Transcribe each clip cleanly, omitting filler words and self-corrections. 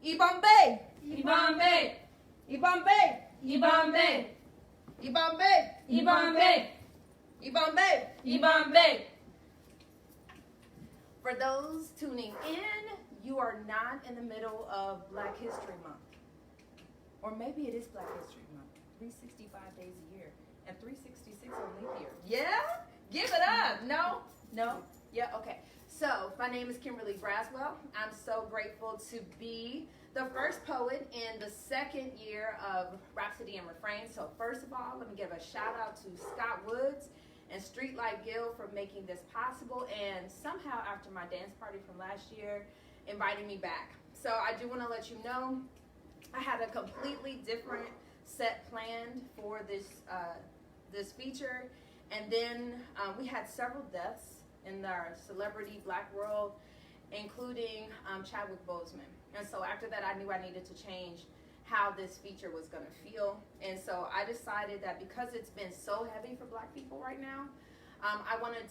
Ibambe. Ibambe. Ibambe. Ibambe. Ibambe. Ibambe. Ibambe. Ibambe. For those tuning in, you are not in the middle of Black History Month. Or maybe it is Black History Month. 365 days a year. And 366 on leap year. Yeah? Give it up. No? No? Yeah, okay. So, my name is Kimberly Brazwell. I'm so grateful to be the first poet in the second year of Rhapsody and Refrain. So, first of all, let me give a shout out to Scott Woods and Streetlight Guild for making this possible, and somehow after my dance party from last year, inviting me back. So I do want to let you know I had a completely different set planned for this feature, and then we had several deaths in our celebrity Black world, including Chadwick Boseman. And so after that, I knew I needed to change how this feature was going to feel. And so I decided that because it's been so heavy for Black people right now, I wanted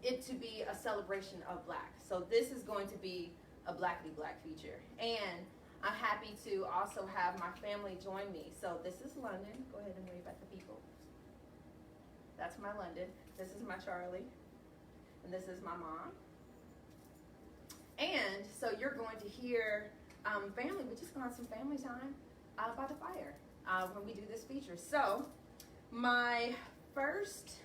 it to be a celebration of Black. So this is going to be a Blackity Black feature. And I'm happy to also have my family join me. So this is London. Go ahead and wave at the people. That's my London. This is my Charlie. And this is my mom. And so you're going to hear family. We're just going to have some family time by the fire when we do this feature. So my first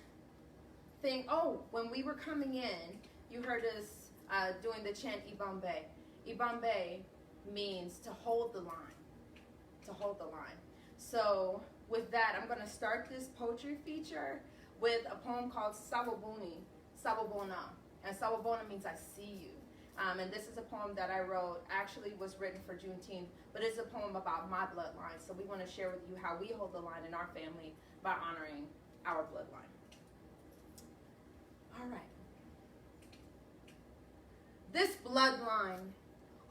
thing, when we were coming in, you heard us doing the chant Ibambe. Ibambe means to hold the line, to hold the line. So with that, I'm going to start this poetry feature with a poem called Saboboni, Sabobona. And Sabobona means I see you. And this is a poem that I wrote, actually was written for Juneteenth, but it's a poem about my bloodline. So we want to share with you how we hold the line in our family by honoring our bloodline. All right. This bloodline,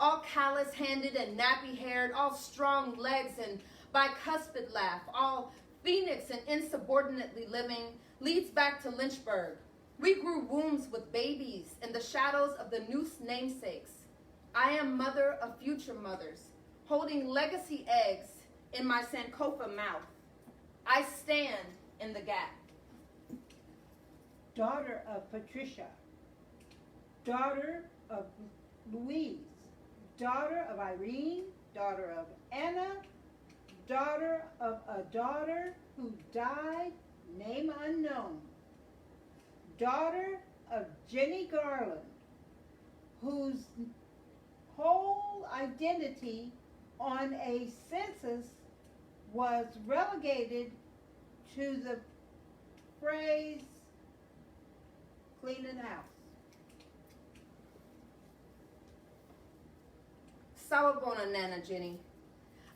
all callous-handed and nappy-haired, all strong legs and bicuspid laugh, all phoenix and insubordinately living, leads back to Lynchburg. We grew wombs with babies in the shadows of the noose namesakes. I am mother of future mothers, holding legacy eggs in my Sankofa mouth. I stand in the gap. Daughter of Patricia, daughter of Louise, daughter of Irene, daughter of Anna, daughter of a daughter who died, name unknown. Daughter of Jenny Garland, whose whole identity on a census was relegated to the phrase, cleaning house. Sawabona, Nana Jenny.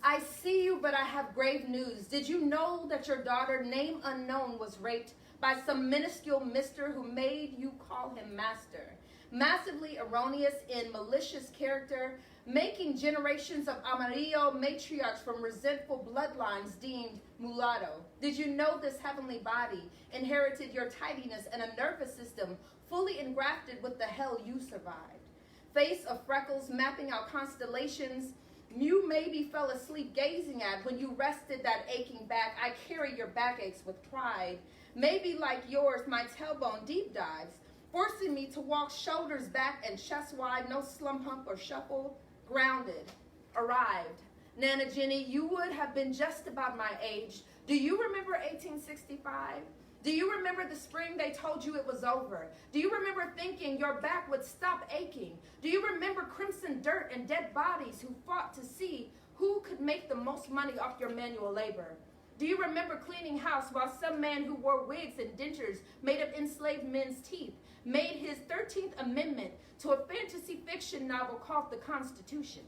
I see you, but I have grave news. Did you know that your daughter, name unknown, was raped by some minuscule mister who made you call him master? Massively erroneous in malicious character, making generations of Amarillo matriarchs from resentful bloodlines deemed mulatto. Did you know this heavenly body inherited your tidiness and a nervous system fully engrafted with the hell you survived? Face of freckles mapping out constellations, you maybe fell asleep gazing at when you rested that aching back. I carry your backaches with pride. Maybe like yours, my tailbone deep dives, forcing me to walk shoulders back and chest wide, no slump hump or shuffle, grounded, arrived. Nana Jenny, you would have been just about my age. Do you remember 1865? Do you remember the spring they told you it was over? Do you remember thinking your back would stop aching? Do you remember crimson dirt and dead bodies who fought to see who could make the most money off your manual labor? Do you remember cleaning house while some man who wore wigs and dentures made of enslaved men's teeth made his 13th Amendment to a fantasy fiction novel called The Constitution?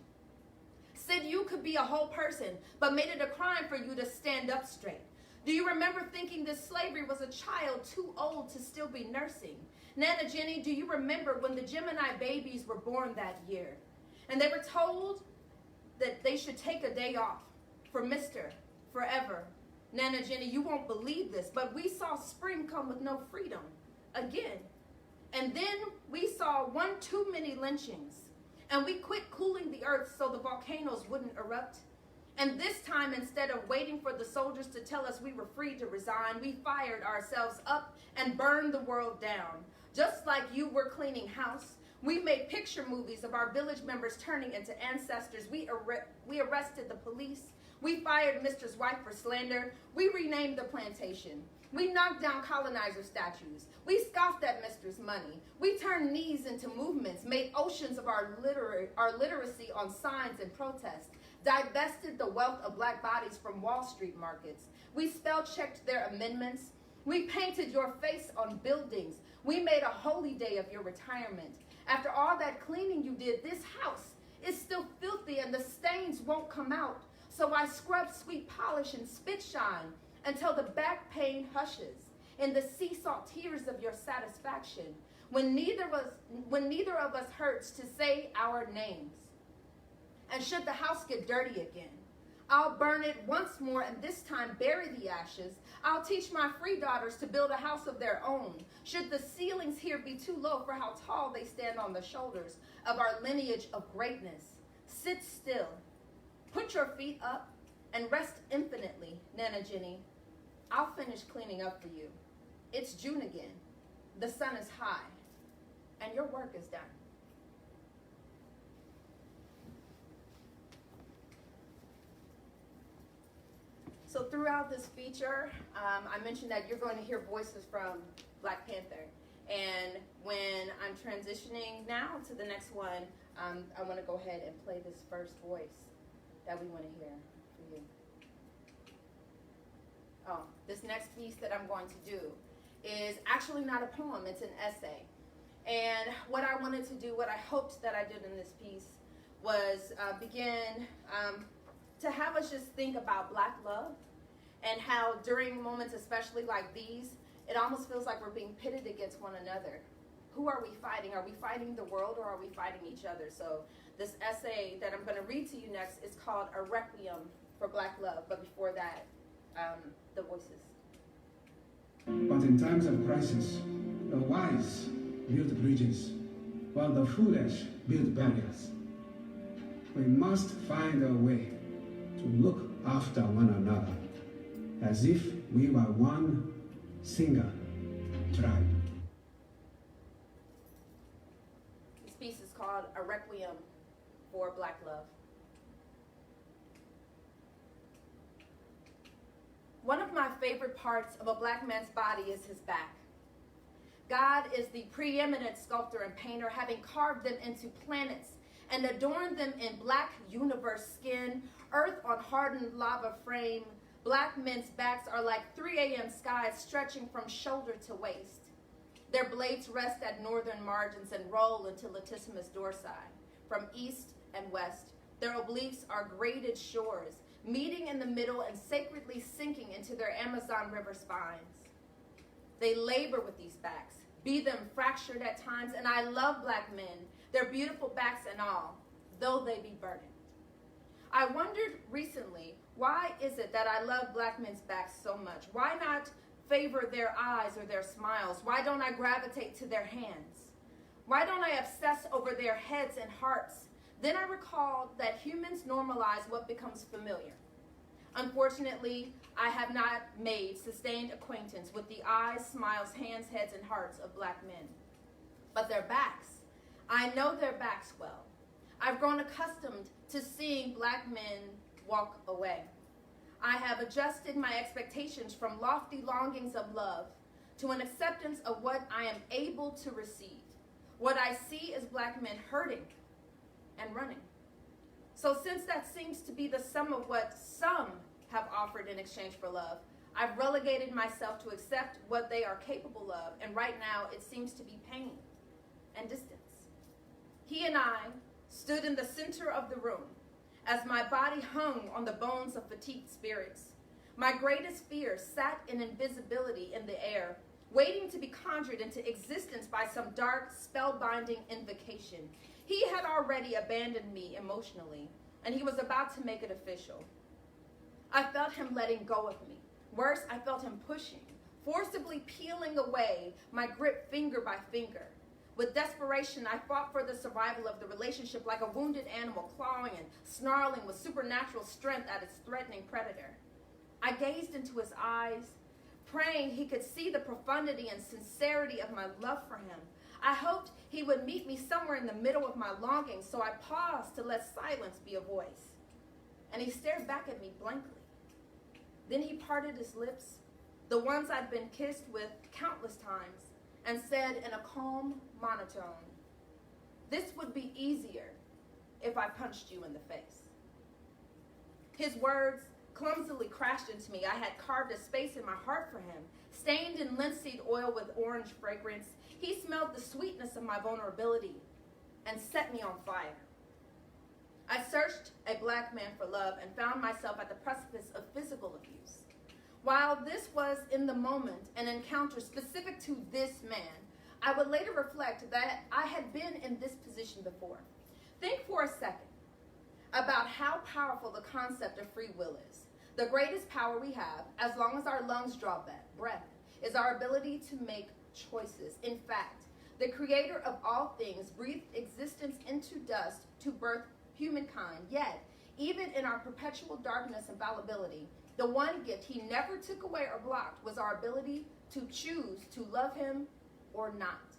Said you could be a whole person, but made it a crime for you to stand up straight. Do you remember thinking that slavery was a child too old to still be nursing? Nana Jenny, do you remember when the Gemini babies were born that year? And they were told that they should take a day off for Mr. Forever. Nana Jenny, you won't believe this, but we saw spring come with no freedom again. And then we saw one too many lynchings. And we quit cooling the earth so the volcanoes wouldn't erupt. And this time, instead of waiting for the soldiers to tell us we were free to resign, we fired ourselves up and burned the world down. Just like you were cleaning house, we made picture movies of our village members turning into ancestors. We arrested the police. We fired Mister's wife for slander. We renamed the plantation. We knocked down colonizer statues. We scoffed at Mister's money. We turned needs into movements, made oceans of our literacy on signs and protests, divested the wealth of black bodies from Wall Street markets. We spell-checked their amendments. We painted your face on buildings. We made a holy day of your retirement. After all that cleaning you did, this house is still filthy and the stains won't come out. So I scrub sweet polish and spit shine until the back pain hushes in the seesaw tears of your satisfaction when neither of us hurts to say our names. And should the house get dirty again, I'll burn it once more and this time bury the ashes. I'll teach my free daughters to build a house of their own. Should the ceilings here be too low for how tall they stand on the shoulders of our lineage of greatness, sit still, put your feet up, and rest infinitely, Nana Jenny. I'll finish cleaning up for you. It's June again. The sun is high, and your work is done. So throughout this feature, I mentioned that you're going to hear voices from Black Panther. And when I'm transitioning now to the next one, I want to go ahead and play this first voice that we want to hear for you. Oh, this next piece that I'm going to do is actually not a poem, it's an essay. And what I wanted to do, what I hoped that I did in this piece was begin to have us just think about Black love and how during moments especially like these, it almost feels like we're being pitted against one another. Who are we fighting? Are we fighting the world or are we fighting each other? So this essay that I'm going to read to you next is called A Requiem for Black Love. But before that, the voices. But in times of crisis, the wise build bridges, while the foolish build barriers. We must find a way to look after one another, as if we were one single tribe. This piece is called A Requiem for Black Love. One of my favorite parts of a Black man's body is his back. God is the preeminent sculptor and painter, having carved them into planets and adorned them in Black universe skin, earth on hardened lava frame. Black men's backs are like 3 a.m. skies stretching from shoulder to waist. Their blades rest at northern margins and roll into latissimus dorsi. From east and west, their obliques are graded shores, meeting in the middle and sacredly sinking into their Amazon River spines. They labor with these backs, be them fractured at times, and I love Black men, their beautiful backs and all, though they be burdened. I wondered recently, why is it that I love Black men's backs so much? Why not favor their eyes or their smiles? Why don't I gravitate to their hands? Why don't I obsess over their heads and hearts? Then I recalled that humans normalize what becomes familiar. Unfortunately, I have not made sustained acquaintance with the eyes, smiles, hands, heads, and hearts of Black men. But their backs, I know their backs well. I've grown accustomed to seeing Black men walk away. I have adjusted my expectations from lofty longings of love to an acceptance of what I am able to receive. What I see is Black men hurting and running. So since that seems to be the sum of what some have offered in exchange for love, I've relegated myself to accept what they are capable of, and right now it seems to be pain and distance. He and I stood in the center of the room as my body hung on the bones of fatigued spirits. My greatest fear sat in invisibility in the air, waiting to be conjured into existence by some dark, spellbinding invocation. He had already abandoned me emotionally, and he was about to make it official. I felt him letting go of me. Worse, I felt him pushing, forcibly peeling away my grip finger by finger. With desperation, I fought for the survival of the relationship like a wounded animal clawing and snarling with supernatural strength at its threatening predator. I gazed into his eyes, praying he could see the profundity and sincerity of my love for him. I hoped he would meet me somewhere in the middle of my longing, so I paused to let silence be a voice. And he stared back at me blankly. Then he parted his lips, the ones I'd been kissed with countless times, and said in a calm monotone, "This would be easier if I punched you in the face." His words clumsily crashed into me. I had carved a space in my heart for him, stained in linseed oil with orange fragrance. He smelled the sweetness of my vulnerability and set me on fire. I searched a black man for love and found myself at the precipice of physical abuse. While this was, in the moment, an encounter specific to this man, I would later reflect that I had been in this position before. Think for a second about how powerful the concept of free will is. The greatest power we have, as long as our lungs draw breath, is our ability to make choices. In fact, the creator of all things breathed existence into dust to birth humankind. Yet, even in our perpetual darkness and fallibility, the one gift he never took away or blocked was our ability to choose to love him or not.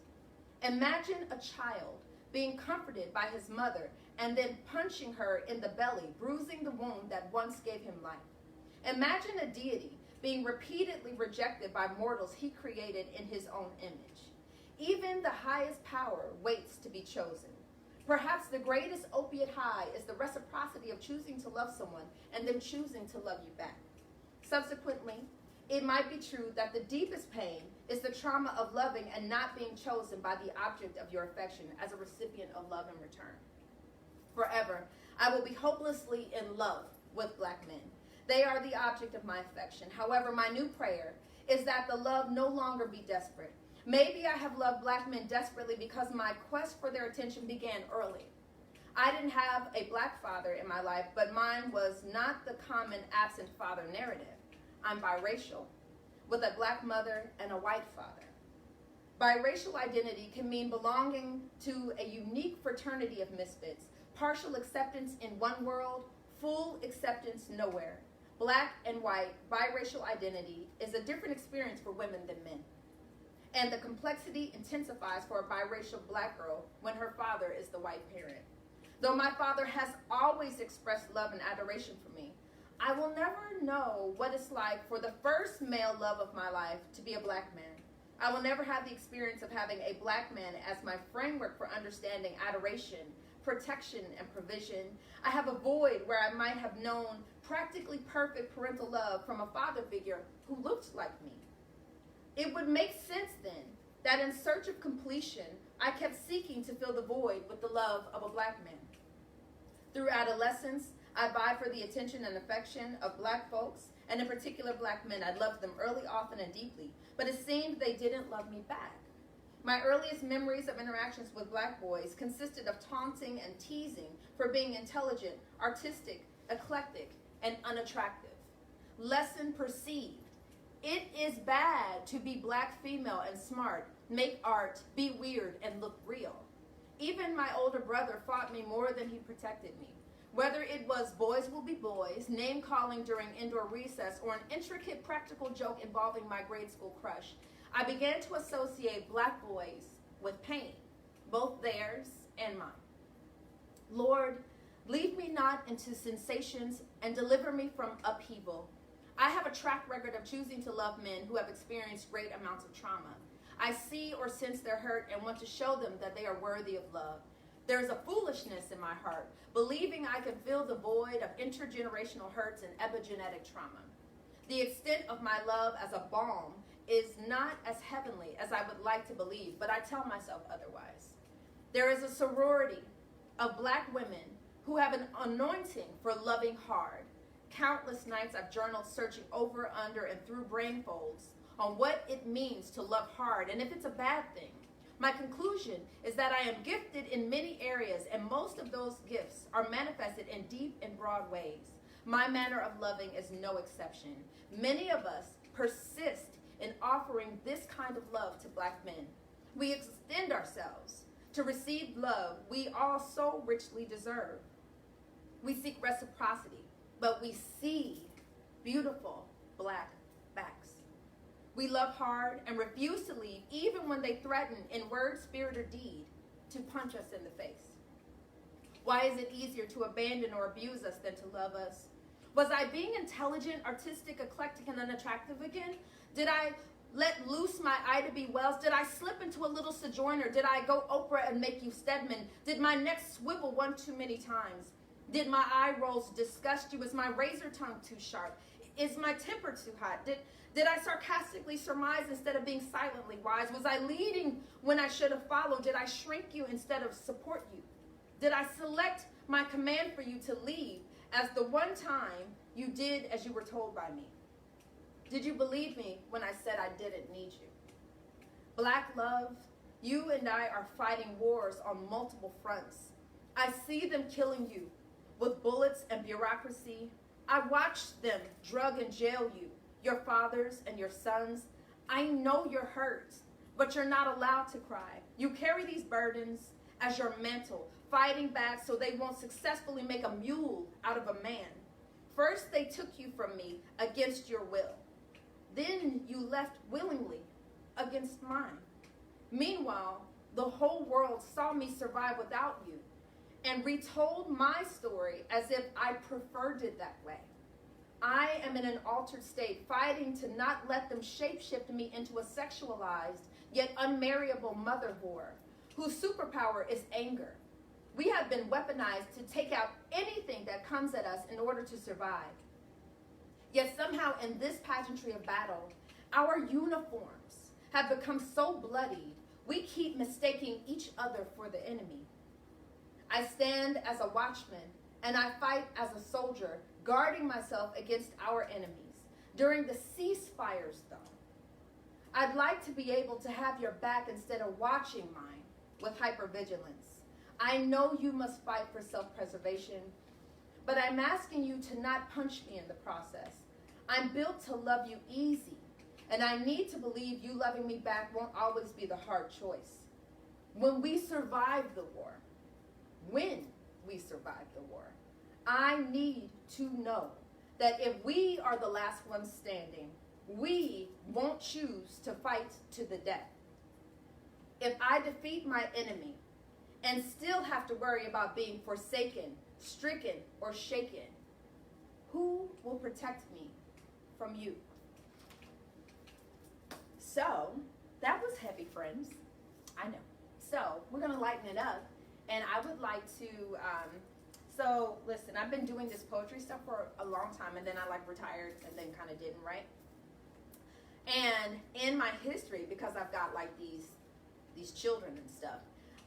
Imagine a child being comforted by his mother and then punching her in the belly, bruising the wound that once gave him life. Imagine a deity being repeatedly rejected by mortals he created in his own image. Even the highest power waits to be chosen. Perhaps the greatest opiate high is the reciprocity of choosing to love someone and then choosing to love you back. Subsequently, it might be true that the deepest pain is the trauma of loving and not being chosen by the object of your affection as a recipient of love in return. Forever, I will be hopelessly in love with black men. They are the object of my affection. However, my new prayer is that the love no longer be desperate. Maybe I have loved black men desperately because my quest for their attention began early. I didn't have a black father in my life, but mine was not the common absent father narrative. I'm biracial, with a black mother and a white father. Biracial identity can mean belonging to a unique fraternity of misfits, partial acceptance in one world, full acceptance nowhere. Black and white biracial identity is a different experience for women than men. And the complexity intensifies for a biracial black girl when her father is the white parent. Though my father has always expressed love and adoration for me, I will never know what it's like for the first male love of my life to be a black man. I will never have the experience of having a black man as my framework for understanding adoration, protection, and provision. I have a void where I might have known practically perfect parental love from a father figure who looked like me. It would make sense then that in search of completion, I kept seeking to fill the void with the love of a black man. Through adolescence, I vied for the attention and affection of black folks, and in particular black men. I loved them early, often, and deeply, but it seemed they didn't love me back. My earliest memories of interactions with black boys consisted of taunting and teasing for being intelligent, artistic, eclectic, and unattractive. Lesson perceived. It is bad to be black, female, and smart, make art, be weird, and look real. Even my older brother fought me more than he protected me. Whether it was boys will be boys, name-calling during indoor recess, or an intricate practical joke involving my grade school crush, I began to associate black boys with pain, both theirs and mine. Lord, lead me not into sensations and deliver me from upheaval. I have a track record of choosing to love men who have experienced great amounts of trauma. I see or sense their hurt and want to show them that they are worthy of love. There is a foolishness in my heart, believing I can fill the void of intergenerational hurts and epigenetic trauma. The extent of my love as a balm is not as heavenly as I would like to believe, but I tell myself otherwise. There is a sorority of black women who have an anointing for loving hard. Countless nights I've journaled searching over, under, and through brain folds on what it means to love hard and if it's a bad thing. My conclusion is that I am gifted in many areas, and most of those gifts are manifested in deep and broad ways. My manner of loving is no exception. Many of us persist in offering this kind of love to black men. We extend ourselves to receive love we all so richly deserve. We seek reciprocity, but we see beautiful black backs. We love hard and refuse to leave, even when they threaten in word, spirit, or deed to punch us in the face. Why is it easier to abandon or abuse us than to love us? Was I being intelligent, artistic, eclectic, and unattractive again? Did I let loose my Ida B. Wells? Did I slip into a little Sojourner? Did I go Oprah and make you Stedman? Did my neck swivel one too many times? Did my eye rolls disgust you? Is my razor tongue too sharp? Is my temper too hot? Did I sarcastically surmise instead of being silently wise? Was I leading when I should have followed? Did I shrink you instead of support you? Did I select my command for you to leave as the one time you did as you were told by me? Did you believe me when I said I didn't need you? Black love, you and I are fighting wars on multiple fronts. I see them killing you with bullets and bureaucracy. I watch them drug and jail you, your fathers and your sons. I know you're hurt, but you're not allowed to cry. You carry these burdens as your mantle, fighting back so they won't successfully make a mule out of a man. First, they took you from me against your will. Then you left willingly against mine. Meanwhile, the whole world saw me survive without you and retold my story as if I preferred it that way. I am in an altered state, fighting to not let them shapeshift me into a sexualized yet unmarriable mother whore whose superpower is anger. We have been weaponized to take out anything that comes at us in order to survive. Yet somehow in this pageantry of battle, our uniforms have become so bloodied, we keep mistaking each other for the enemy. I stand as a watchman and I fight as a soldier, guarding myself against our enemies. During the ceasefires, though, I'd like to be able to have your back instead of watching mine with hypervigilance. I know you must fight for self-preservation, but I'm asking you to not punch me in the process. I'm built to love you easy, and I need to believe you loving me back won't always be the hard choice. When we survive the war, I need to know that if we are the last ones standing, we won't choose to fight to the death. If I defeat my enemy and still have to worry about being forsaken, stricken, or shaken, who will protect me from you? So, that was heavy, friends. I know. So, we're going to lighten it up. And I would like to, so listen, I've been doing this poetry stuff for a long time, and then I retired and then kind of didn't, right? And in my history, because I've got these children and stuff,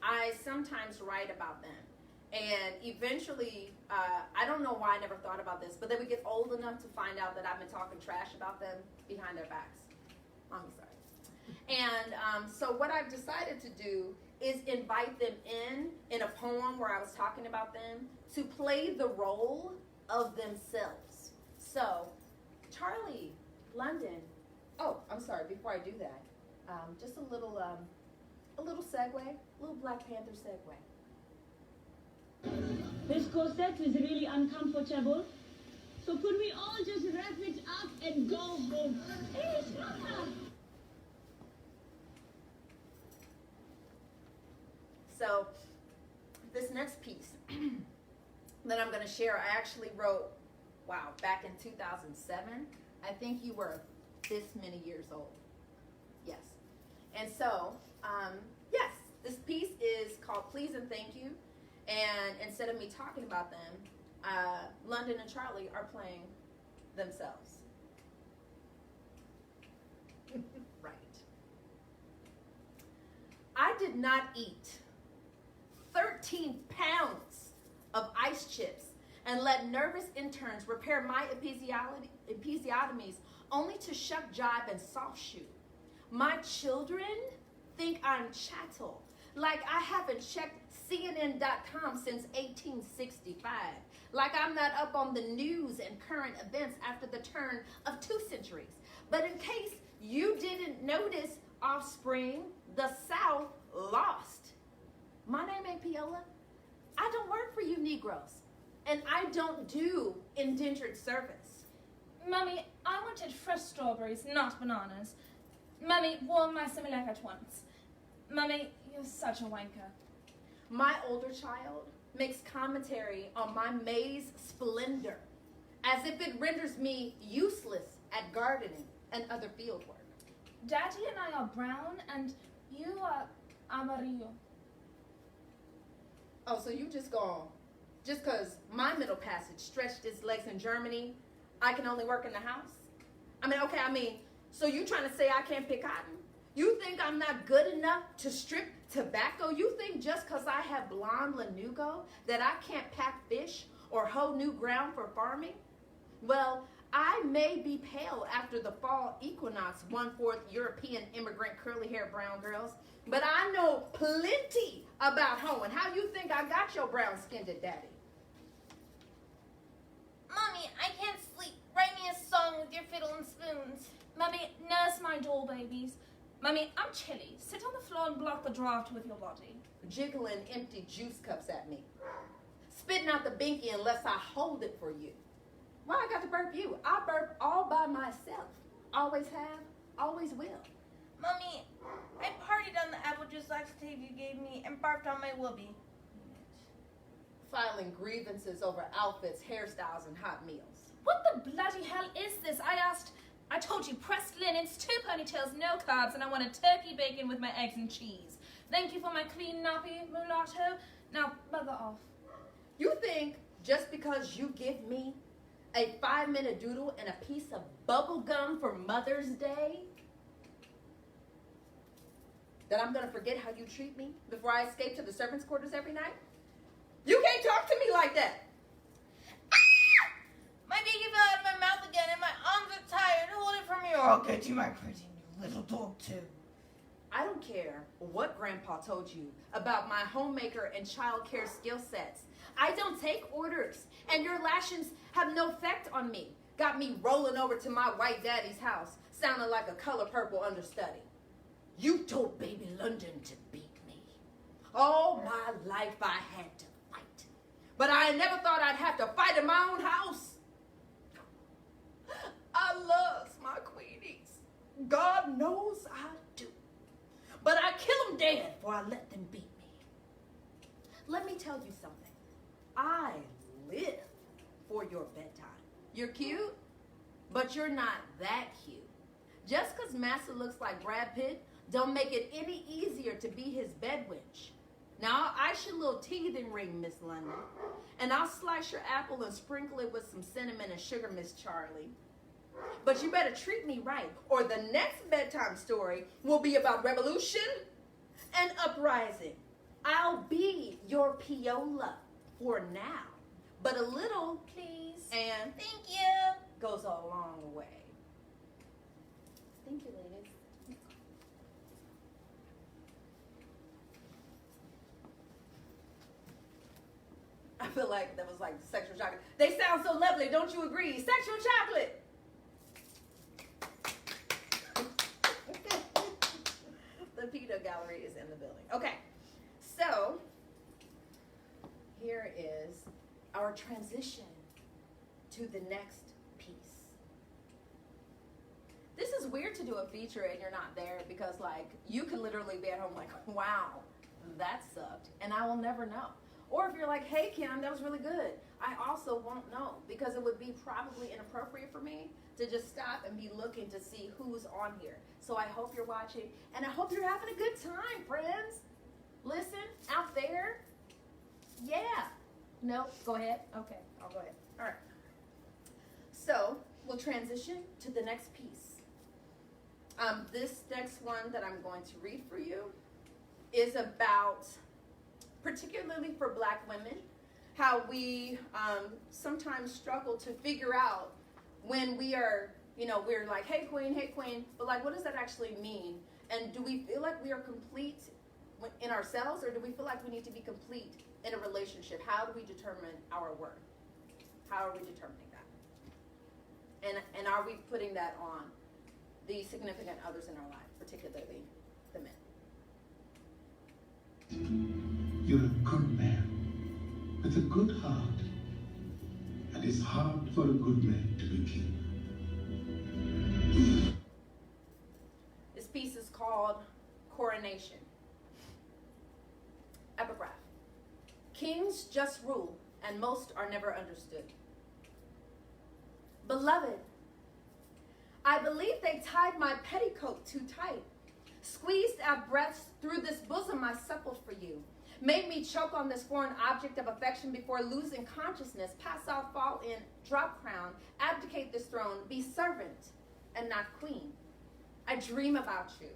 I sometimes write about them. And eventually, I don't know why I never thought about this, but they would get old enough to find out that I've been talking trash about them behind their backs. I'm sorry. And so what I've decided to do is invite them in a poem where I was talking about them, to play the role of themselves. So, Charlie, London. Oh, I'm sorry, before I do that, just a little segue, a little Black Panther segue. This corset is really uncomfortable. So could we all just wrap it up and go home? Hey, Shameaca! So, this next piece that I'm going to share, I actually wrote, back in 2007. I think you were this many years old. Yes. And so, yes, this piece is called Please and Thank You. And instead of me talking about them, London and Charlie are playing themselves. Right. I did not eat 13 pounds of ice chips and let nervous interns repair my episiotomies only to shuck, jibe, and soft shoe. My children think I'm chattel, like I haven't checked CNN.com since 1865, like I'm not up on the news and current events after the turn of 2 centuries. But in case you didn't notice, offspring, the South lost. My name ain't Piola. I don't work for you Negroes. And I don't do indentured service. Mummy, I wanted fresh strawberries, not bananas. Mummy, warm my similac at once. Mummy, you're such a wanker. My older child makes commentary on my maize splendor, as if it renders me useless at gardening and other field work. Daddy and I are brown, and you are amarillo. Oh, so you just because my middle passage stretched its legs in Germany, I can only work in the house? So you trying to say I can't pick cotton? You think I'm not good enough to strip tobacco? You think just because I have blonde lanugo that I can't pack fish or hoe new ground for farming? Well, I may be pale after the fall equinox, 1/4 European immigrant curly-haired brown girls, but I know plenty about hoeing. How you think I got your brown-skinned daddy? Mommy, I can't sleep. Write me a song with your fiddle and spoons. Mummy, nurse my doll babies. Mummy, I'm chilly. Sit on the floor and block the draft with your body. Jiggling empty juice cups at me. Spitting out the binky unless I hold it for you. Why I got to burp you? I burp all by myself. Always have, always will. Mummy, I partied on the apple juice laxative you gave me and barfed on my whoopee. Filing grievances over outfits, hairstyles, and hot meals. What the bloody hell is this? I told you, pressed linens, 2 ponytails, no carbs, and I wanted turkey bacon with my eggs and cheese. Thank you for my clean nappy, mulatto. Now, bugger off. You think just because you give me a 5-minute doodle and a piece of bubble gum for Mother's Day that I'm going to forget how you treat me before I escape to the servants' quarters every night? You can't talk to me like that. My baby fell out of my mouth again and my arms are tired. Hold it for me or I'll get you my pretty new little dog too. I don't care what Grandpa told you about my homemaker and child care skill sets. I don't take orders, and your lashings have no effect on me. Got me rolling over to my white daddy's house, sounding like a color purple understudy. You told baby London to beat me. All my life I had to fight, but I never thought I'd have to fight in my own house. I love my queenies. God knows I do. But I kill them dead before I let them beat me. Let me tell you something. I live for your bedtime. You're cute, but you're not that cute. Just because Master looks like Brad Pitt don't make it any easier to be his bedwench. Now, I'll ice your little teething ring, Miss London, and I'll slice your apple and sprinkle it with some cinnamon and sugar, Miss Charlie. But you better treat me right, or the next bedtime story will be about revolution and uprising. I'll be your Piola for now, but a little, Please. and Thank you. goes a long way. Thank you, ladies. I feel like that was like sexual chocolate. They sound so lovely, don't you agree? Sexual chocolate. The peanut gallery is in the building. Okay, so here is our transition to the next piece. This is weird to do a feature and you're not there because, like, you can literally be at home like, wow, that sucked, and I will never know. Or if you're like, hey, Kim, that was really good, I also won't know because it would be probably inappropriate for me to just stop and be looking to see who's on here. So I hope you're watching, and I hope you're having a good time, friends. Listen, out there. Yeah. No, go ahead. Okay, I'll go ahead. All right. So we'll transition to the next piece. This next one that I'm going to read for you is about, particularly for Black women, how we sometimes struggle to figure out when we are, we're like, hey queen, but like, what does that actually mean? And do we feel like we are complete in ourselves, or do we feel like we need to be complete in a relationship? How do we determine our worth? How are we determining that? And are we putting that on the significant others in our life, particularly the men? You're a good man with a good heart, and it's hard for a good man to be king. This piece is called Coronation. Epigraph. Kings just rule, and most are never understood. Beloved, I believe they tied my petticoat too tight, squeezed out breaths through this bosom I suppled for you, made me choke on this foreign object of affection before losing consciousness, pass out, fall in, drop crown, abdicate this throne, be servant and not queen. I dream about you.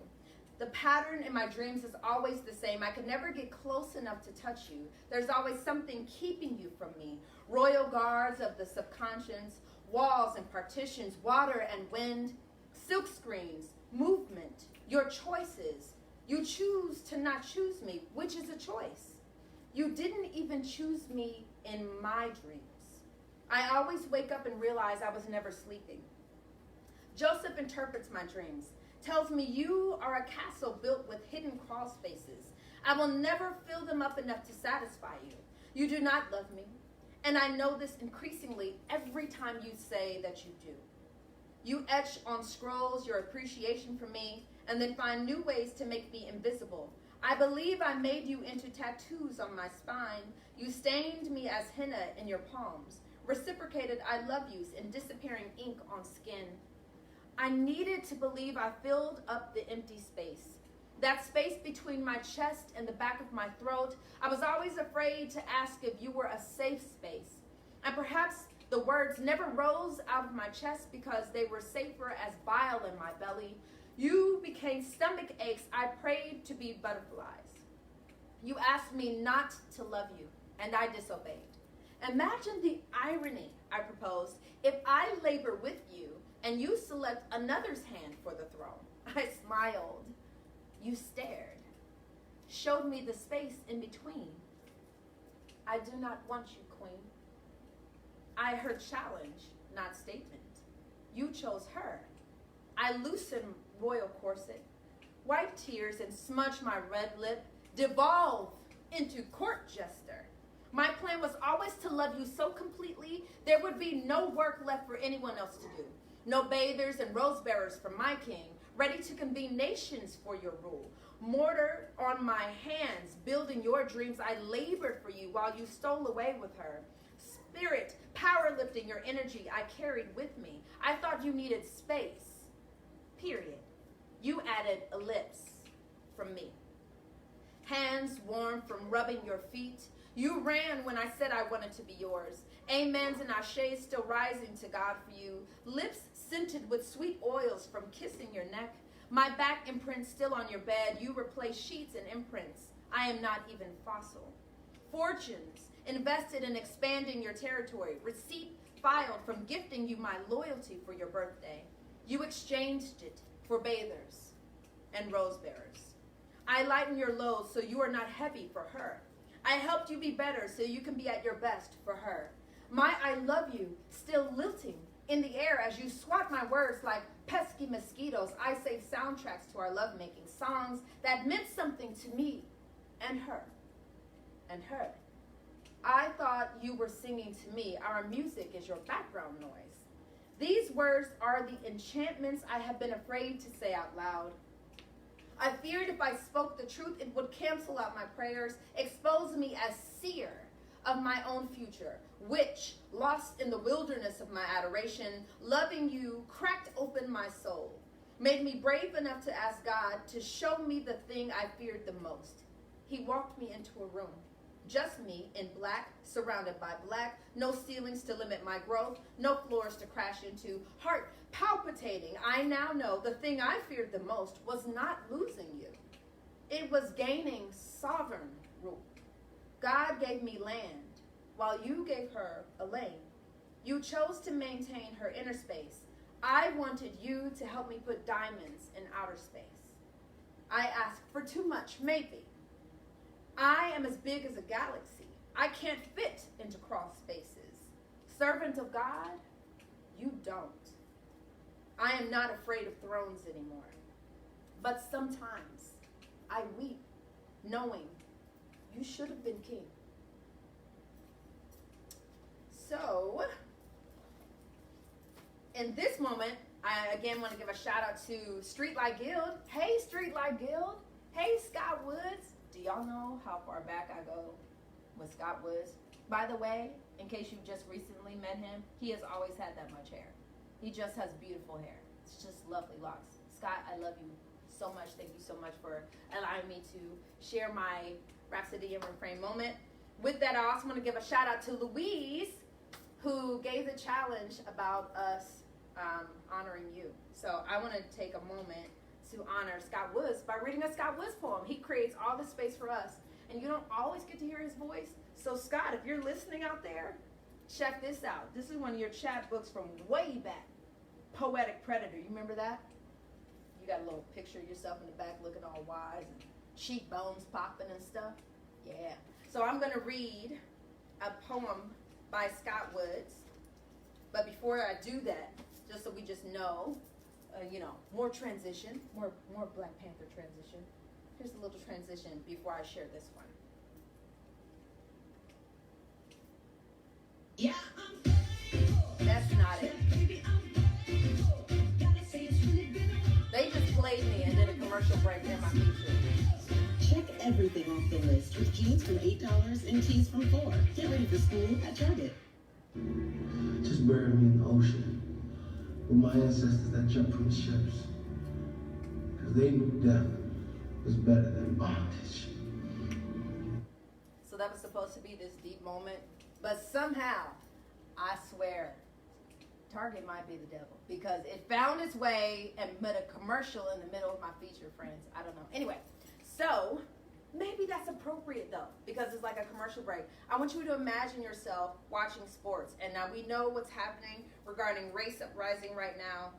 The pattern in my dreams is always the same. I could never get close enough to touch you. There's always something keeping you from me. Royal guards of the subconscious, walls and partitions, water and wind, silk screens, movement, your choices. You choose to not choose me, which is a choice. You didn't even choose me in my dreams. I always wake up and realize I was never sleeping. Joseph interprets my dreams, tells me you are a castle built with hidden crawl spaces. I will never fill them up enough to satisfy you. You do not love me, and I know this increasingly every time you say that you do. You etch on scrolls your appreciation for me, and then find new ways to make me invisible. I believe I made you into tattoos on my spine. You stained me as henna in your palms, reciprocated I love yous in disappearing ink on skin. I needed to believe I filled up the empty space. That space between my chest and the back of my throat. I was always afraid to ask if you were a safe space. And perhaps the words never rose out of my chest because they were safer as bile in my belly. You became stomach aches I prayed to be butterflies. You asked me not to love you, and I disobeyed. Imagine the irony, I proposed, if I labor with you and you select another's hand for the throne. I smiled. You stared, showed me the space in between. I do not want you, queen. I heard challenge, not statement. You chose her. I loosened royal corset, wipe tears and smudge my red lip, devolve into court jester. My plan was always to love you so completely there would be no work left for anyone else to do. No bathers and rose bearers for my king, ready to convene nations for your rule. Mortar on my hands, building your dreams, I labored for you while you stole away with her. Spirit, power lifting your energy I carried with me. I thought you needed space. Period. You added a lips from me. Hands warm from rubbing your feet. You ran when I said I wanted to be yours. Amens and ashes still rising to God for you. Lips scented with sweet oils from kissing your neck. My back imprint still on your bed. You replace sheets and imprints. I am not even fossil. Fortunes invested in expanding your territory. Receipt filed from gifting you my loyalty for your birthday. You exchanged it for bathers and rose bearers. I lighten your load so you are not heavy for her. I helped you be better so you can be at your best for her. My I love you still lilting in the air as you swat my words like pesky mosquitoes. I save soundtracks to our lovemaking, songs that meant something to me and her and her. I thought you were singing to me. Our music is your background noise. These words are the enchantments I have been afraid to say out loud. I feared if I spoke the truth, it would cancel out my prayers, expose me as seer of my own future, which, lost in the wilderness of my adoration, loving you, cracked open my soul, made me brave enough to ask God to show me the thing I feared the most. He walked me into a room, just me in black, surrounded by black, no ceilings to limit my growth, no floors to crash into, heart palpitating. I now know the thing I feared the most was not losing you. It was gaining sovereign rule. God gave me land, while you gave her a lane. You chose to maintain her inner space. I wanted you to help me put diamonds in outer space. I asked for too much, maybe. I am as big as a galaxy. I can't fit into cross spaces. Servant of God, you don't. I am not afraid of thrones anymore. But sometimes I weep, knowing You should have been king. So, in this moment, I again want to give a shout out to Streetlight Guild. Hey, Streetlight Guild. Hey, Scott Woods. Do y'all know how far back I go with Scott Woods? By the way, in case you just recently met him, he has always had that much hair. He just has beautiful hair. It's just lovely locks. Scott, I love you so much. Thank you so much for allowing me to share my Rhapsody and Refrain moment. With that, I also want to give a shout out to Louise, who gave the challenge about us honoring you. So I want to take a moment to honor Scott Woods by reading a Scott Woods poem. He creates all the space for us, and you don't always get to hear his voice. So Scott, if you're listening out there, check this out. This is one of your chapbooks from way back. Poetic Predator, you remember that? You got a little picture of yourself in the back looking all wise and cheekbones popping and stuff. Yeah. So I'm going to read a poem by Scott Woods. But before I do that, just so we just know, more transition, more Black Panther transition. Here's a little transition before I share this one. Yeah, I'm faithful. That's not it. Baby, I'm faithful. Gotta say it's really been a while. They just played me and did a commercial break in my feature. Check everything off the list with jeans from $8 and tees from $4. Get ready for school at Target. Just bury me in the ocean with my ancestors that jumped from the ships. Because they knew death was better than bondage. So that was supposed to be this deep moment. But somehow, I swear, Target might be the devil. Because it found its way and made a commercial in the middle of my feature, friends. I don't know. Anyway, so maybe that's appropriate though, because it's like a commercial break. I want you to imagine yourself watching sports. And now we know what's happening regarding race uprising right now.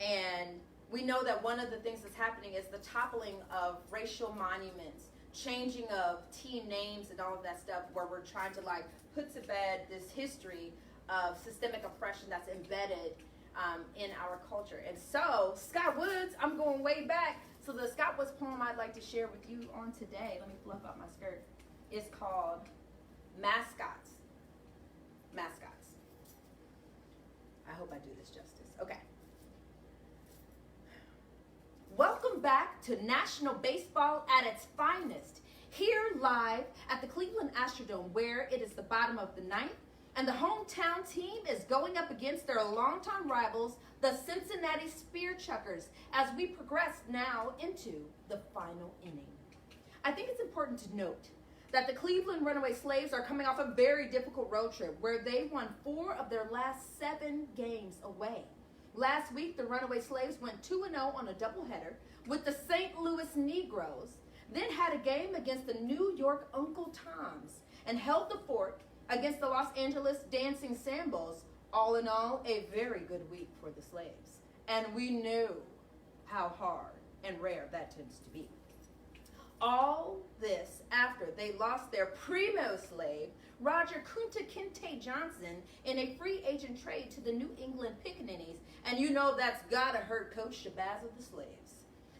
And we know that one of the things that's happening is the toppling of racial monuments, changing of team names and all of that stuff, where we're trying to like put to bed this history of systemic oppression that's embedded in our culture. And so, Scott Woods, I'm going way back. So the Scott Woods poem I'd like to share with you on today, let me fluff out my skirt, is called Mascots. Mascots. I hope I do this justice. Okay. Welcome back to National Baseball at its finest. Here live at the Cleveland Astrodome, where it is the bottom of the ninth, and the hometown team is going up against their longtime rivals, the Cincinnati Spear Chuckers, as we progress now into the final inning. I think it's important to note that the Cleveland Runaway Slaves are coming off a very difficult road trip where they won 4 of their last 7 games away. Last week, the Runaway Slaves went 2-0 on a doubleheader with the St. Louis Negroes, then had a game against the New York Uncle Toms, and held the fort against the Los Angeles Dancing Sambos. All in all, a very good week for the Slaves. And we knew how hard and rare that tends to be. All this after they lost their primo slave, Roger Kunta Kinte Johnson, in a free agent trade to the New England Pickaninnies. And you know that's gotta hurt Coach Shabazz of the Slaves.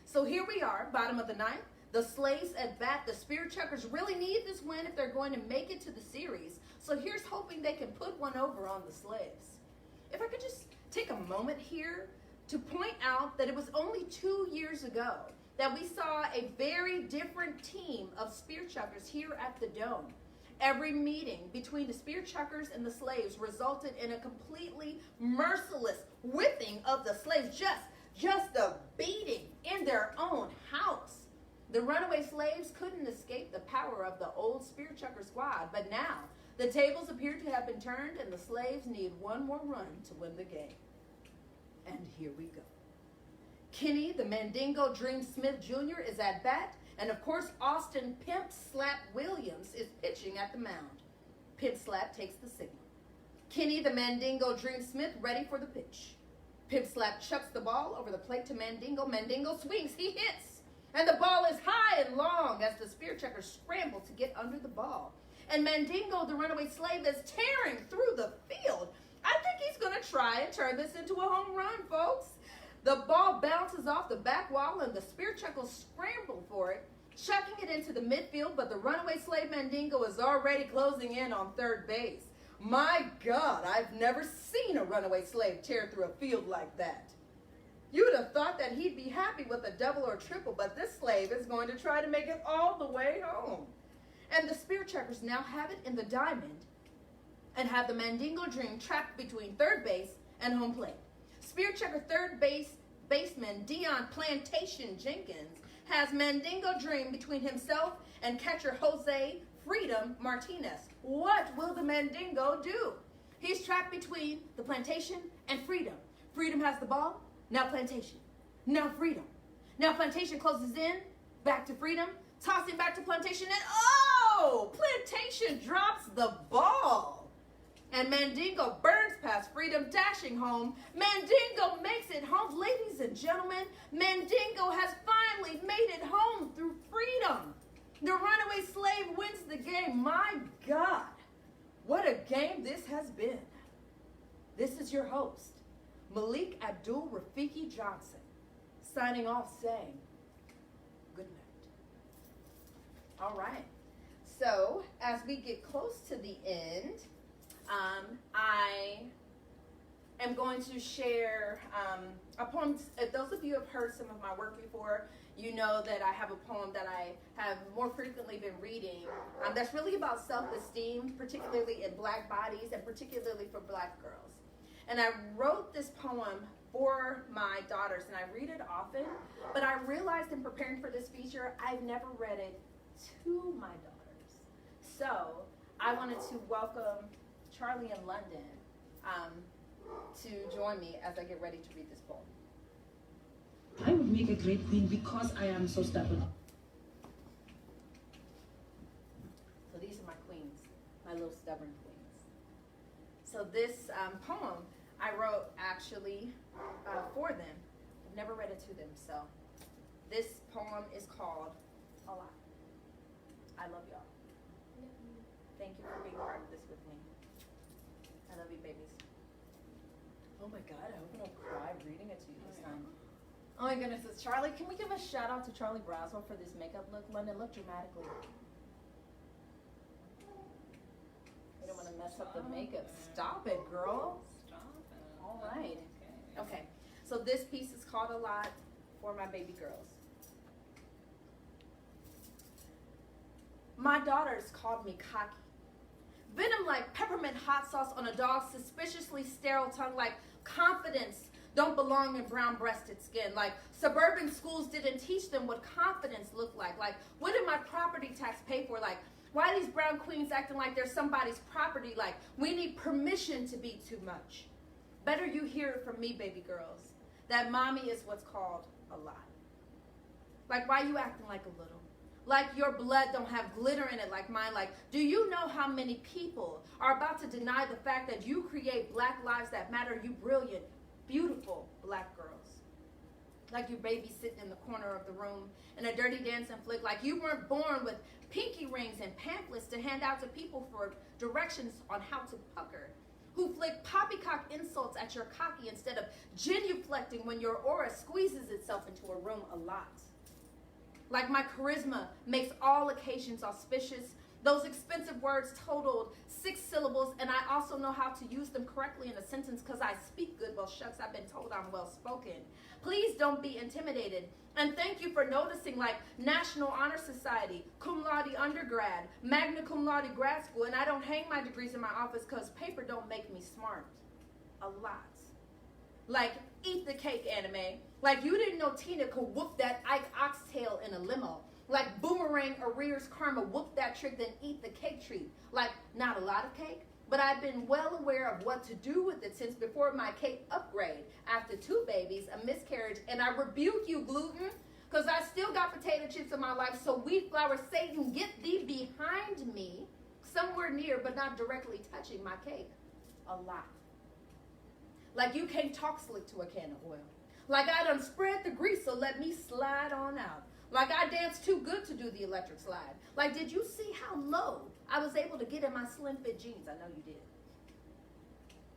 So here we are, bottom of the ninth. The Slaves at bat. The Spear Chuckers really need this win if they're going to make it to the series. So here's hoping they can put one over on the Slaves. If I could just take a moment here to point out that it was only 2 years ago that we saw a very different team of Spear Chuckers here at the Dome. Every meeting between the Spear Chuckers and the Slaves resulted in a completely merciless whipping of the Slaves, just a beating in their own house. The Runaway Slaves couldn't escape the power of the old Spear Chucker squad, but now the tables appear to have been turned and the Slaves need one more run to win the game. And here we go. Kenny, the Mandingo Dream Smith Jr. is at bat, and of course Austin Pimp Slap Williams is pitching at the mound. Pimp Slap takes the signal. Kenny, the Mandingo Dream Smith, ready for the pitch. Pimp Slap chucks the ball over the plate to Mandingo. Mandingo swings, he hits. And the ball is high and long as the Spear Chuckers scramble to get under the ball. And Mandingo, the Runaway Slave, is tearing through the field. I think he's going to try and turn this into a home run, folks. The ball bounces off the back wall and the Spear Chuckers scramble for it. chucking it into the midfield, but the runaway slave Mandingo is already closing in on third base. My God, I've never seen a runaway slave tear through a field like that. You would have thought that he'd be happy with a double or triple, but this slave is going to try to make it all the way home. And the spear checkers now have it in the diamond and have the Mandingo Dream trapped between third base and home plate. Spear checker baseman Dion Plantation Jenkins has Mandingo Dream between himself and catcher Jose Freedom Martinez. What will the Mandingo do? He's trapped between the Plantation and Freedom. Freedom has the ball, now Plantation, now Freedom. Now Plantation closes in, back to Freedom, tossing back to Plantation, and oh! Plantation drops the ball. And Mandingo burns past Freedom, dashing home. Mandingo makes it home. Ladies and gentlemen, Mandingo has finally made it home through Freedom. The runaway slave wins the game. My God, what a game this has been. This is your host, Malik Abdul Rafiki Johnson, signing off saying good night. All right. So as we get close to the end, I am going to share a poem. If those of you have heard some of my work before, you know that I have a poem that I have more frequently been reading that's really about self-esteem, particularly in black bodies and particularly for black girls. And I wrote this poem for my daughters, and I read it often, but I realized in preparing for this feature, I've never read it to my daughters. So I wanted to welcome Charlie in London to join me as I get ready to read this poem. I would make a great queen because I am so stubborn. So these are my queens, my little stubborn queens. So this poem I wrote actually for them. I've never read it to them. So this poem is called A Lot. I love y'all. Thank you for being part of this with me. I love you, babies. Oh my God, I hope I don't cry reading it to you this time. Oh my goodness, it's Charlie. Can we give a shout out to Charlie Brazwell for this makeup look? London, look dramatically. We don't want to mess up the makeup. Stop it, girl. Stop it. All right. Okay, so this piece is called A Lot for my baby girls. My daughters called me cocky. Venom like peppermint hot sauce on a dog's suspiciously sterile tongue, like confidence don't belong in brown-breasted skin. Like suburban schools didn't teach them what confidence looked like. Like what did my property tax pay for? Like why are these brown queens acting like they're somebody's property? Like we need permission to be too much. Better you hear it from me, baby girls, that mommy is what's called a lot. Like why you acting like a little? Like your blood don't have glitter in it like mine. Like, do you know how many people are about to deny the fact that you create black lives that matter, you brilliant, beautiful black girls? Like you baby sitting in the corner of the room in a dirty dancing flick. Like you weren't born with pinky rings and pamphlets to hand out to people for directions on how to pucker. Who flick poppycock insults at your cocky instead of genuflecting when your aura squeezes itself into a room a lot. Like my charisma makes all occasions auspicious. Those expensive words totaled 6 syllables, and I also know how to use them correctly in a sentence because I speak good. Well, shucks, I've been told I'm well spoken. Please don't be intimidated. And thank you for noticing, like National Honor Society, cum laude undergrad, magna cum laude grad school, and I don't hang my degrees in my office because paper don't make me smart. A lot. Like, eat the cake, anime. Like, you didn't know Tina could whoop that Ike oxtail in a limo. Like, boomerang arrears karma, whoop that trick, then eat the cake treat. Like, not a lot of cake, but I've been well aware of what to do with it since before my cake upgrade. After 2 babies, a miscarriage, and I rebuke you, gluten, because I still got potato chips in my life, so wheat flour, Satan, get thee behind me, somewhere near, but not directly touching my cake. A lot. Like you can't talk slick to a can of oil. Like I done spread the grease, so let me slide on out. Like I danced too good to do the electric slide. Like did you see how low I was able to get in my slim fit jeans? I know you did.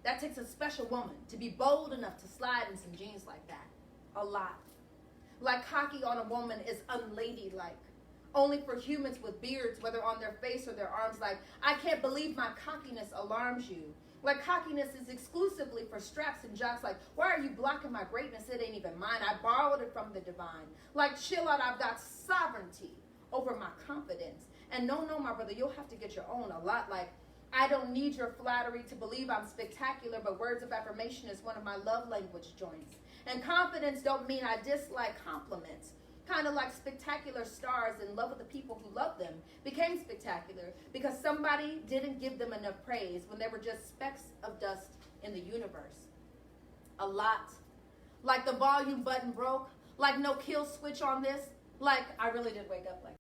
That takes a special woman to be bold enough to slide in some jeans like that. A lot. Like cocky on a woman is unladylike. only for humans with beards, whether on their face or their arms. Like, I can't believe my cockiness alarms you. Like, cockiness is exclusively for straps and jocks. Like, why are you blocking my greatness? It ain't even mine. I borrowed it from the divine. Like, chill out. I've got sovereignty over my confidence. And no, my brother, you'll have to get your own a lot. Like, I don't need your flattery to believe I'm spectacular, but words of affirmation is one of my love language joints. And confidence don't mean I dislike compliments. Kind of like spectacular stars in love with the people who love them became spectacular because somebody didn't give them enough praise when they were just specks of dust in the universe. A lot. Like the volume button broke. Like no kill switch on this. Like I really did wake up like,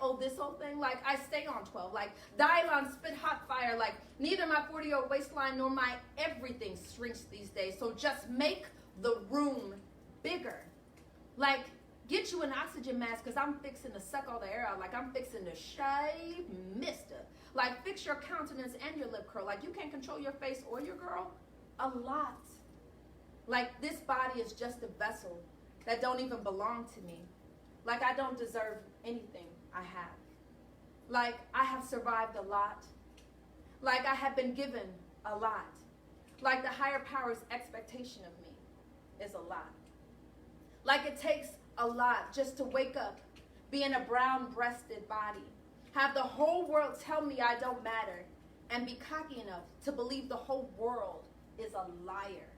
oh, this whole thing, like I stay on 12, like Dylon spit hot fire, like neither my 40-year-old waistline nor my everything shrinks these days, so just make the room bigger. Like, get you an oxygen mask, because I'm fixing to suck all the air out, like I'm fixing to shave mister. Like, fix your countenance and your lip curl, like you can't control your face or your girl, a lot. Like, this body is just a vessel that don't even belong to me. Like, I don't deserve anything I have. Like, I have survived a lot. Like, I have been given a lot. Like, the higher power's expectation of me is a lot. Like, it takes a lot just to wake up, be in a brown-breasted body, have the whole world tell me I don't matter, and be cocky enough to believe the whole world is a liar.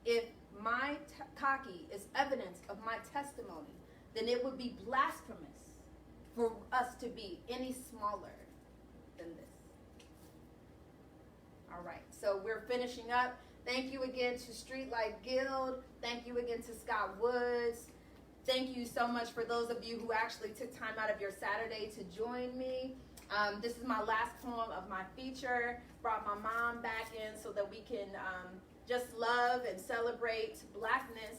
If my cocky is evidence of my testimony, then it would be blasphemous for us to be any smaller than this. All right, so we're finishing up. Thank you again to Streetlight Guild. Thank you again to Scott Woods. Thank you so much for those of you who actually took time out of your Saturday to join me. This is my last poem of my feature. Brought my mom back in so that we can just love and celebrate Blackness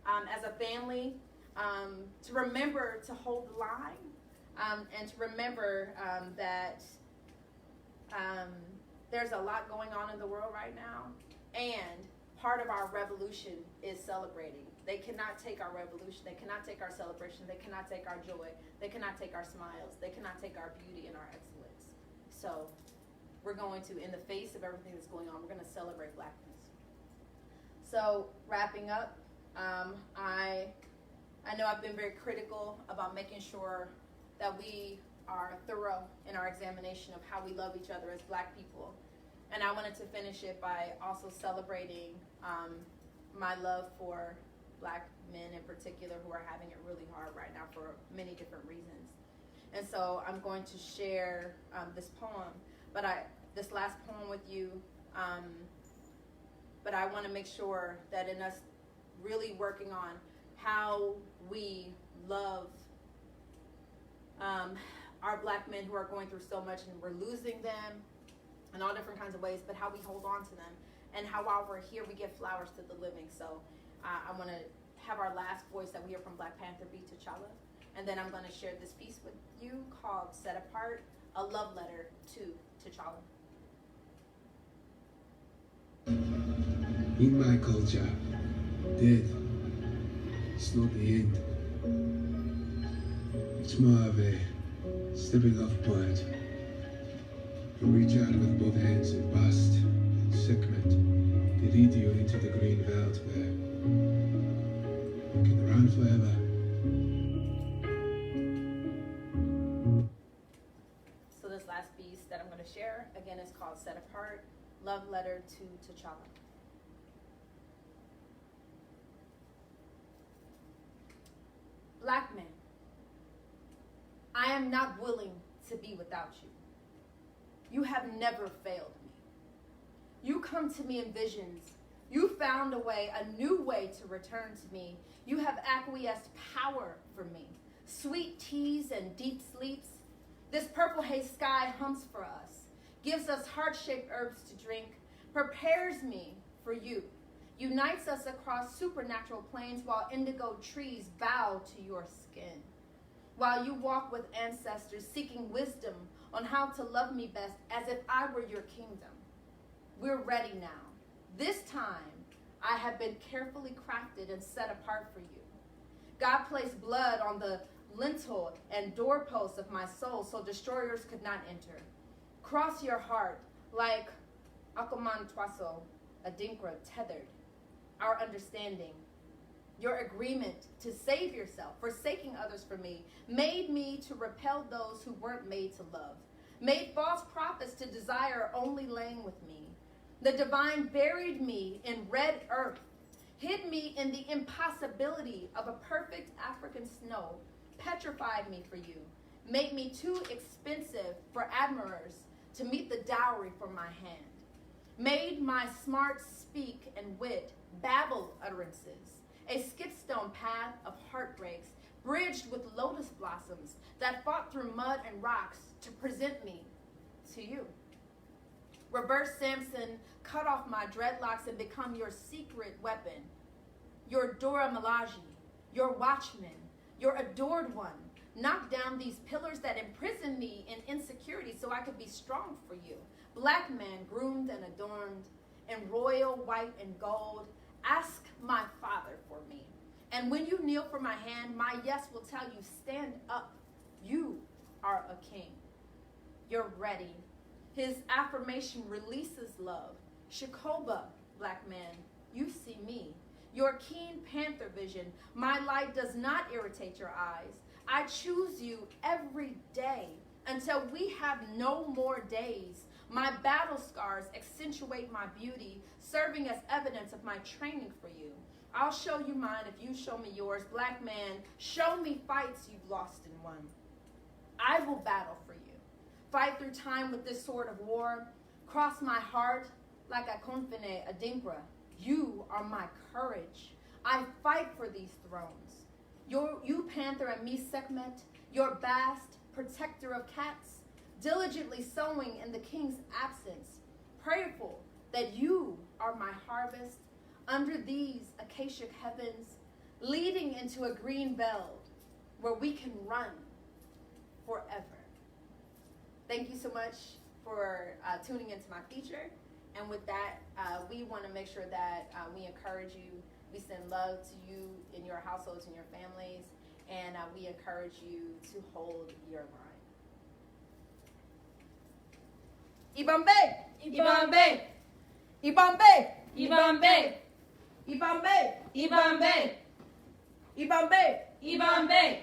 as a family. To remember to hold the line. And to remember that there's a lot going on in the world right now, and part of our revolution is celebrating. They cannot take our revolution, they cannot take our celebration, they cannot take our joy, they cannot take our smiles, they cannot take our beauty and our excellence. So we're going to, in the face of everything that's going on, we're going to celebrate Blackness. So wrapping up, I know I've been very critical about making sure that we are thorough in our examination of how we love each other as Black people. And I wanted to finish it by also celebrating my love for Black men in particular who are having it really hard right now for many different reasons. And so I'm going to share this poem, this last poem with you, but I want to make sure that in us really working on how we love our Black men who are going through so much, and we're losing them in all different kinds of ways, but how we hold on to them, and how while we're here we give flowers to the living. So I want to have our last voice that we hear from Black Panther be T'Challa, and then I'm going to share this piece with you called Set Apart, a love letter to T'Challa. In my culture, death is not the end. It's more of a stepping off point. You reach out with both hands and bust and segment to lead you into the green veldt where you can run forever. So this last piece that I'm going to share, again, is called Set Apart, Love Letter to T'Challa. Black men, I am not willing to be without you. You have never failed me. You come to me in visions. You found a way, a new way to return to me. You have acquiesced power for me. Sweet teas and deep sleeps. This purple haze sky hums for us, gives us heart-shaped herbs to drink, prepares me for you, unites us across supernatural plains while indigo trees bow to your skin. While you walk with ancestors seeking wisdom on how to love me best as if I were your kingdom. We're ready now. This time, I have been carefully crafted and set apart for you. God placed blood on the lintel and doorposts of my soul so destroyers could not enter. Cross your heart like Akuman Twaso, Adinkra tethered. Our understanding, your agreement to save yourself, forsaking others for me, made me to repel those who weren't made to love, made false prophets to desire only laying with me. The divine buried me in red earth, hid me in the impossibility of a perfect African snow, petrified me for you, made me too expensive for admirers to meet the dowry for my hand, made my smart speak and wit babble utterances, a skipstone path of heartbreaks, bridged with lotus blossoms that fought through mud and rocks to present me to you. Reverse Samson, cut off my dreadlocks and become your secret weapon, your Dora Milaje, your watchman, your adored one. Knock down these pillars that imprison me in insecurity so I could be strong for you. Black man, groomed and adorned in royal white and gold, ask my father for me. And when you kneel for my hand, my yes will tell you, stand up. You are a king. You're ready. His affirmation releases love. Shakoba, black man, you see me. Your keen panther vision, my light does not irritate your eyes. I choose you every day until we have no more days. My battle scars accentuate my beauty, serving as evidence of my training for you. I'll show you mine if you show me yours. Black man, show me fights you've lost and won. I will battle for you. Fight through time with this sword of war. Cross my heart like a confine, a dinkra. You are my courage. I fight for these thrones. You panther and me Sekhmet, your bast, protector of cats, diligently sowing in the king's absence, prayerful that you are my harvest under these acacia heavens, leading into a green belt where we can run forever. Thank you so much for tuning into my feature. And with that, we want to make sure that we encourage you. We send love to you in your households and your families. And we encourage you to hold your line. Ibambe! Ibambe! Ibambe! Ibambe! Ibambe! Ibambe! Ibambe! Ibambe!